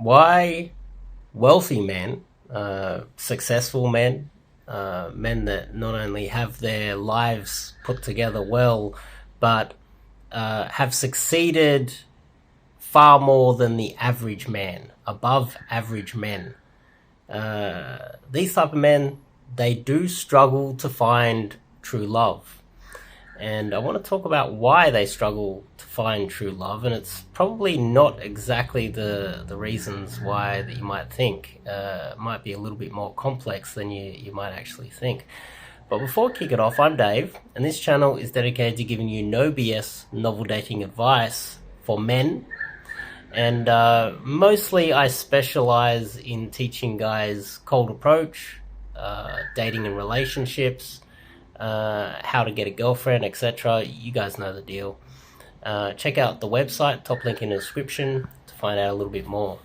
why wealthy men, successful men, men that not only have their lives put together well, but have succeeded far more than the average man, above average men. These type of men, they do struggle to find true love. And I want to talk about why they struggle to find true love, and it's probably not exactly the reasons why that you might think. It might be a little bit more complex than you might actually think. But before we kick it off, I'm Dave, and this channel is dedicated to giving you no BS novel dating advice for men. And mostly I specialize in teaching guys cold approach, dating and relationships, how to get a girlfriend, etc. You guys know the deal. Check out the website, top link in the description, to find out a little bit more.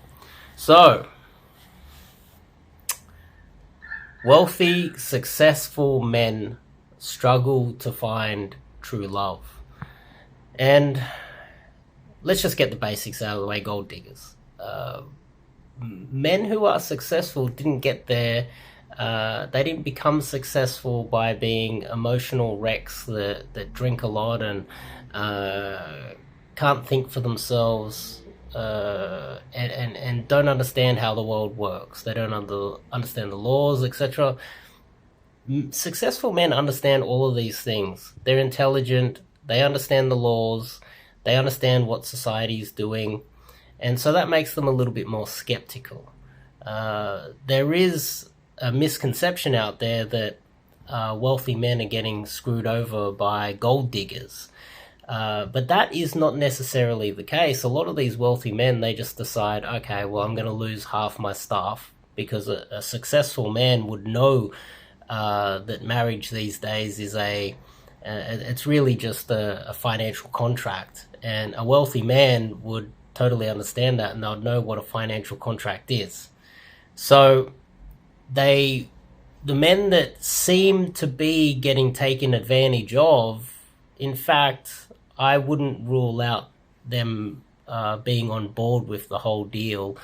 So, wealthy, successful men struggle to find true love. And let's just get the basics out of the way. Gold diggers. Men who are successful didn't get there. They didn't become successful by being emotional wrecks that drink a lot and can't think for themselves, and don't understand how the world works. They don't understand the laws, etc. Successful men understand all of these things. They're intelligent. They understand the laws. They understand what society is doing. And so that makes them a little bit more skeptical. There is a misconception out there that wealthy men are getting screwed over by gold diggers. But that is not necessarily the case. A lot of these wealthy men, they just decide, okay, well, I'm going to lose half my stuff, because a successful man would know that marriage these days is it's really just a financial contract. And a wealthy man would totally understand that, and they'll know what a financial contract is. So the men that seem to be getting taken advantage of, in fact, I wouldn't rule out them being on board with the whole deal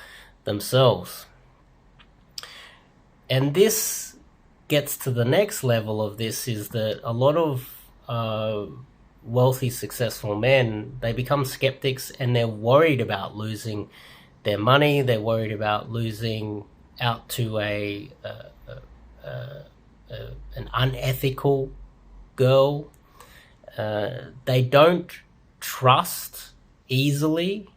themselves. And this gets to the next level of this, is that a lot of wealthy, successful men, they become skeptics, and they're worried about losing their money. They're worried about losing out to an unethical girl. They don't trust easily,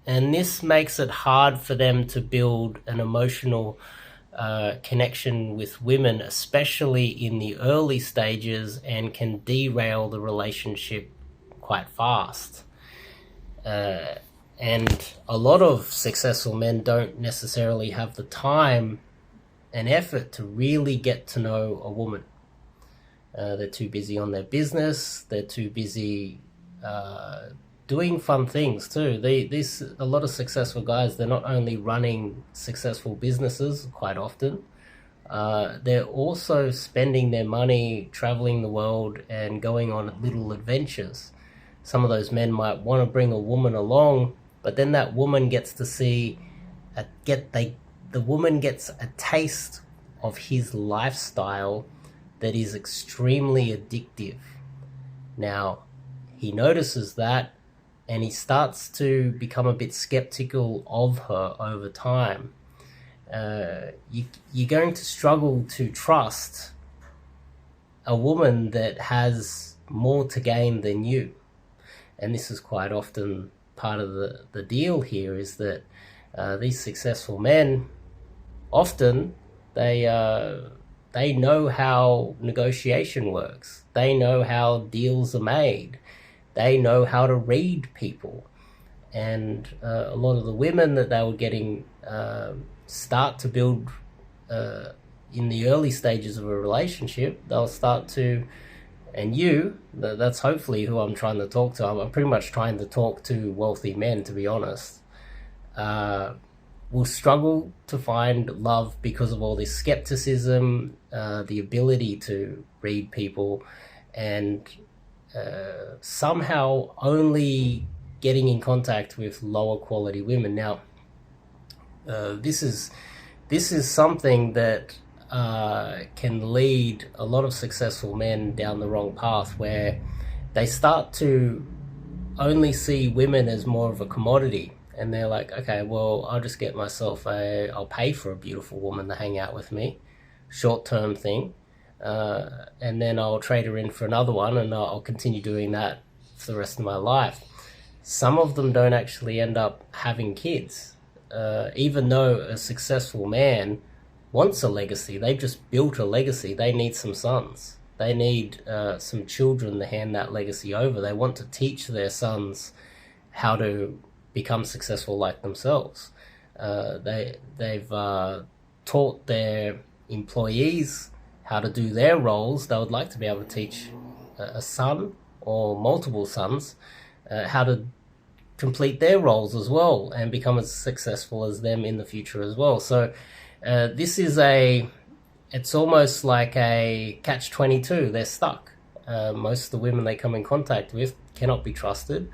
and this makes it hard for them to build an emotional connection with women, especially in the early stages, and can derail the relationship quite fast. And a lot of successful men don't necessarily have the time and effort to really get to know a woman. They're too busy on their business. They're too busy doing fun things too. A lot of successful guys, they're not only running successful businesses quite often, they're also spending their money traveling the world and going on little adventures. Some of those men might want to bring a woman along, but then that woman gets to see, the woman gets a taste of his lifestyle that is extremely addictive. Now, he notices that, and he starts to become a bit skeptical of her over time. You're going to struggle to trust a woman that has more to gain than you. And this is quite often part of the deal here, is that these successful men, often they know how negotiation works. They know how deals are made. They know how to read people. And a lot of the women that they were getting start to build in the early stages of a relationship, they'll start to, and that's hopefully who I'm trying to talk to. I'm pretty much trying to talk to wealthy men, to be honest. Will struggle to find love because of all this skepticism, the ability to read people, and somehow only getting in contact with lower quality women. Now, This is something that can lead a lot of successful men down the wrong path, where they start to only see women as more of a commodity, and they're like, okay, well, I'll pay for a beautiful woman to hang out with me, short term thing, and then I'll trade her in for another one, and I'll continue doing that for the rest of my life. Some of them don't actually end up having kids, even though a successful man wants a legacy. They've just built a legacy. They need some sons. They need some children to hand that legacy over. They want to teach their sons how to become successful like themselves. They've taught their employees how to do their roles. They would like to be able to teach a son or multiple sons how to complete their roles as well and become as successful as them in the future as well. So it's almost like a catch-22. They're stuck. Most of the women they come in contact with cannot be trusted.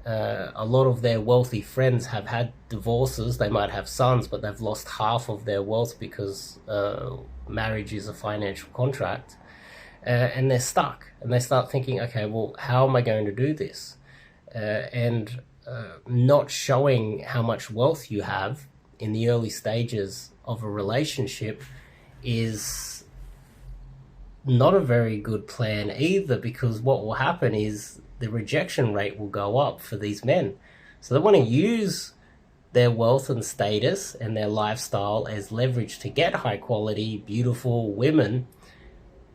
A lot of their wealthy friends have had divorces. They might have sons, but they've lost half of their wealth because marriage is a financial contract. And they're stuck. And they start thinking, okay, well, how am I going to do this? And not showing how much wealth you have in the early stages of a relationship is not a very good plan either, because what will happen is the rejection rate will go up for these men. So they want to use their wealth and status and their lifestyle as leverage to get high quality, beautiful women.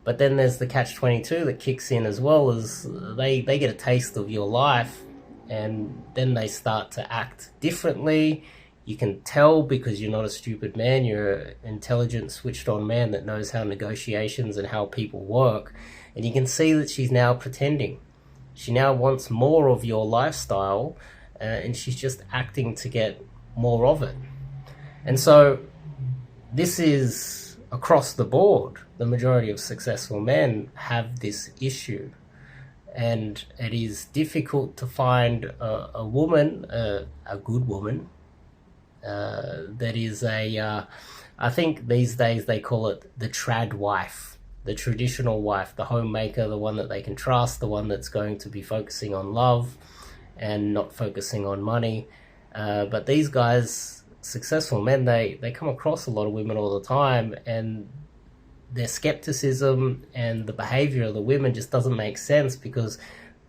But then there's the catch-22 that kicks in as well, as they get a taste of your life, and then they start to act differently. You can tell because you're not a stupid man. You're an intelligent, switched-on man that knows how negotiations and how people work. And you can see that she's now pretending. She now wants more of your lifestyle, and she's just acting to get more of it. And so this is across the board. The majority of successful men have this issue. And it is difficult to find a woman, a good woman, that is I think these days they call it the trad wife, the traditional wife, the homemaker, the one that they can trust, the one that's going to be focusing on love and not focusing on money. But these guys, successful men, they come across a lot of women all the time, and their skepticism and the behavior of the women just doesn't make sense, because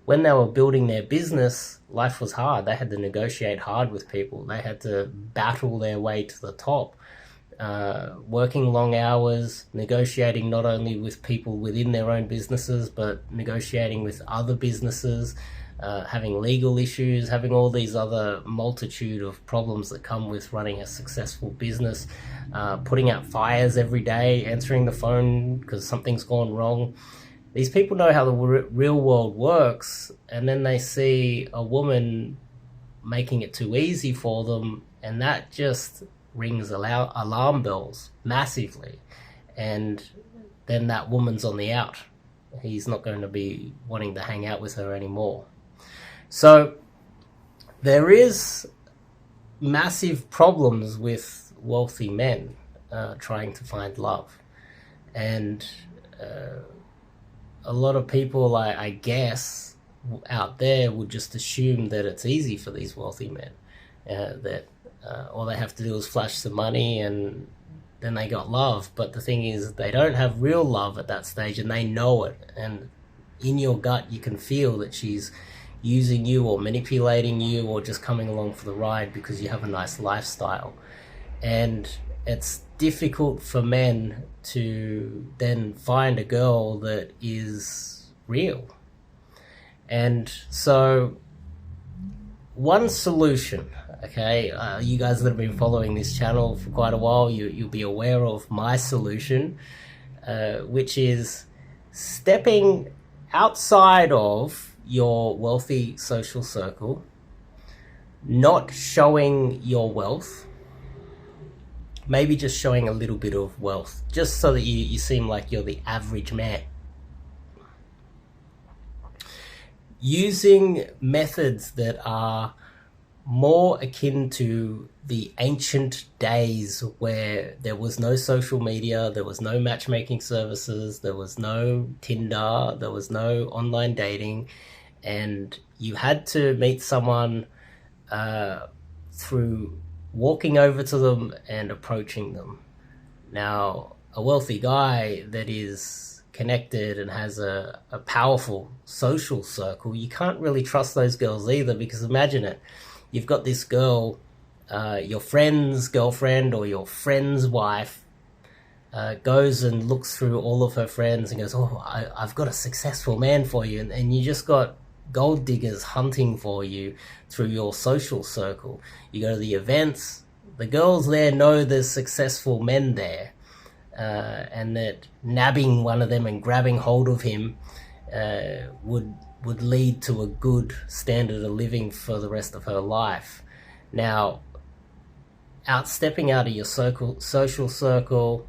when they were building their business, life was hard. They had to negotiate hard with people. They had to battle their way to the top, working long hours, negotiating not only with people within their own businesses, but negotiating with other businesses, having legal issues, having all these other multitude of problems that come with running a successful business, putting out fires every day, answering the phone because something's gone wrong. These people know how the real world works, and then they see a woman making it too easy for them, and that just rings alarm bells massively. And then that woman's on the out. He's not going to be wanting to hang out with her anymore. So there is massive problems with wealthy men trying to find love. And a lot of people, I guess, out there would just assume that it's easy for these wealthy men, that all they have to do is flash some money and then they got love. But the thing is, they don't have real love at that stage, and they know it. And in your gut, you can feel that she's using you or manipulating you or just coming along for the ride because you have a nice lifestyle. And it's difficult for men to then find a girl that is real. And so one solution, okay, you guys that have been following this channel for quite a while, you'll be aware of my solution, which is stepping outside of your wealthy social circle, not showing your wealth, maybe just showing a little bit of wealth, just so that you seem like you're the average man. Using methods that are more akin to the ancient days where there was no social media, there was no matchmaking services, there was no Tinder, there was no online dating, and you had to meet someone through walking over to them and approaching them. Now, a wealthy guy that is connected and has a powerful social circle, you can't really trust those girls either, because imagine it. You've got this girl, your friend's girlfriend or your friend's wife, goes and looks through all of her friends and goes, oh, I've got a successful man for you. And you just got gold diggers hunting for you through your social circle. You go to the events, the girls there know there's successful men there, and that nabbing one of them and grabbing hold of him would lead to a good standard of living for the rest of her life. Now, stepping out of your social circle,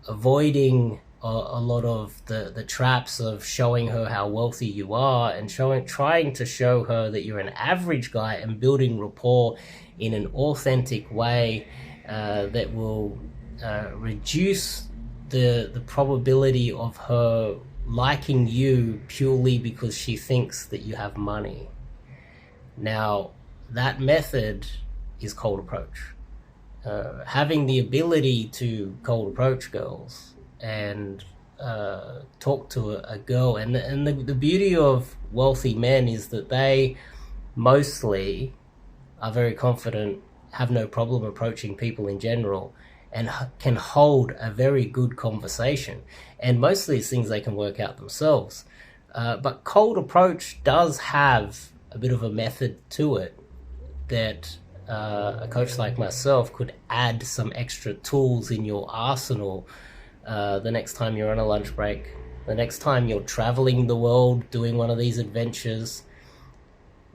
avoiding a lot of the traps of showing her how wealthy you are, and trying to show her that you're an average guy, and building rapport in an authentic way that will reduce the probability of her liking you purely because she thinks that you have money. Now, that method is cold approach. Having the ability to cold approach girls and talk to a girl, and the beauty of wealthy men is that they mostly are very confident, have no problem approaching people in general, and can hold a very good conversation. And most of these things they can work out themselves. But cold approach does have a bit of a method to it that a coach like myself could add some extra tools in your arsenal the next time you're on a lunch break, the next time you're traveling the world doing one of these adventures,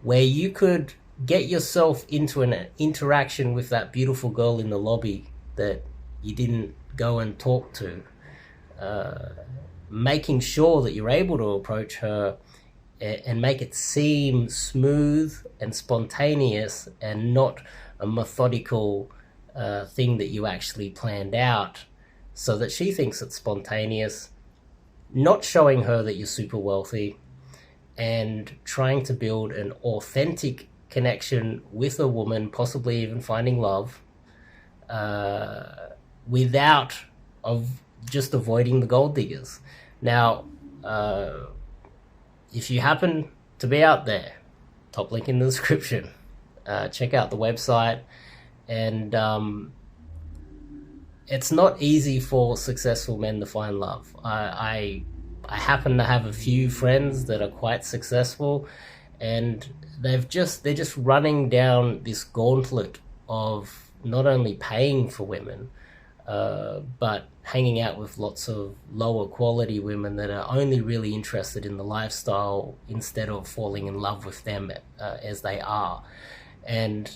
where you could get yourself into an interaction with that beautiful girl in the lobby that you didn't go and talk to, making sure that you're able to approach her and make it seem smooth and spontaneous and not a methodical thing that you actually planned out, so that she thinks it's spontaneous, not showing her that you're super wealthy, and trying to build an authentic connection with a woman, possibly even finding love, without just avoiding the gold diggers. Now, if you happen to be out there, top link in the description, check out the website. And it's not easy for successful men to find love. I happen to have a few friends that are quite successful, and they're just running down this gauntlet of not only paying for women, but hanging out with lots of lower quality women that are only really interested in the lifestyle instead of falling in love with them as they are. And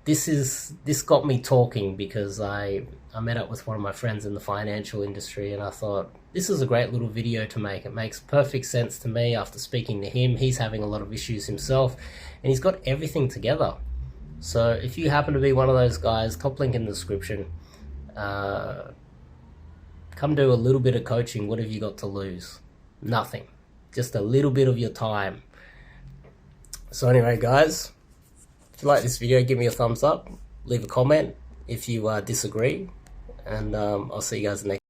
this got me talking, because I met up with one of my friends in the financial industry, and I thought, this is a great little video to make. It makes perfect sense to me after speaking to him. He's having a lot of issues himself, and he's got everything together. So if you happen to be one of those guys, top link in the description. Come do a little bit of coaching. What have you got to lose? Nothing. Just a little bit of your time. So anyway, guys, if you like this video, give me a thumbs up. Leave a comment if you disagree. And I'll see you guys next